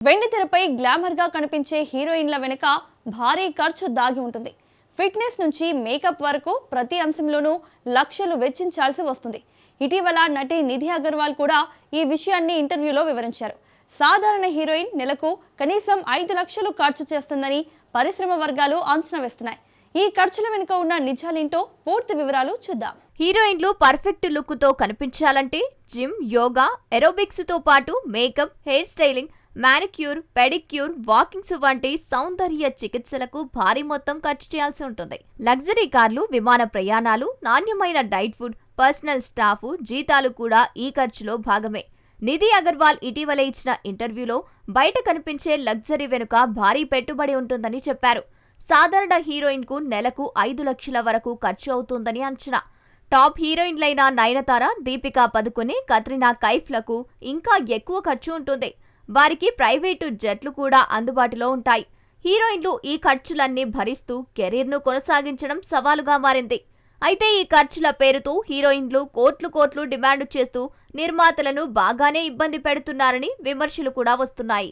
వెండితెరపై glamour గా కనిపించే హీరోయిన్ల వెనుక భారీ ఖర్చు దాగి ఉంటుంది. ఫిట్నెస్ నుంచి మేకప్ వరకు ప్రతి అంశంలోనూ లక్షలు వెచ్చించాల్సి వస్తుంది. ఇటీవల నటి నిధి అగర్వాల్ కూడా ఈ విషయాన్ని ఇంటర్వ్యూలో వివరించారు. సాధారణ హీరోయిన్ నెలకు కనీసం 5 లక్షలు ఖర్చు చేస్తుందని పరిశ్రమ వర్గాలు అంచనా వేస్తున్నాయి. ఈ ఖర్చుల వెనుక ఉన్న నిజాలేంటో పూర్తి వివరాలు చూద్దాం. హీరోయిన్లు పర్ఫెక్ట్ లుక్ తో కనిపించాలంటే జిమ్, యోగా, ఏరోబిక్స్ తో పాటు makeup, hair styling, manicure, pedicure, walkings వంటి సౌందర్య చికిత్సలకు భారీ మొత్తం ఖర్చు చేయాల్సి ఉంటుంది. లగ్జరీ కార్లు, విమాన ప్రయాణాలు, నాణ్యమైన డైట్ ఫుడ్, పర్సనల్ స్టాఫ్, జీతాలు కూడా ఈ ఖర్చులో భాగమే. నిధి అగర్వాల్ ఇటీవల ఇచ్చిన ఇంటర్వ్యూలో బయట కనిపించే లగ్జరీ వెనుక భారీ పెట్టుబడి ఉంటుందని చెప్పారు. సాధారణ హీరోయిన్ కు నెలకు 5 లక్షల వరకు ఖర్చు అవుతుందని అంచనా. టాప్ హీరోయిన్లైన నయనతార, దీపికా పదుకొనె, కత్రినా కైఫ్లకు ఇంకా ఎక్కువ ఖర్చు ఉంటుంది. వారికి ప్రైవేటు జట్లు కూడా అందుబాటులో ఉంటాయి. హీరోయిన్లు ఈ ఖర్చులన్నీ భరిస్తూ కెరీర్ను కొనసాగించడం సవాలుగా మారింది. అయితే ఈ ఖర్చుల పేరుతో హీరోయిన్లు కోట్లు డిమాండ్ చేస్తూ నిర్మాతలను బాగానే ఇబ్బంది పెడుతున్నారని విమర్శలు కూడా వస్తున్నాయి.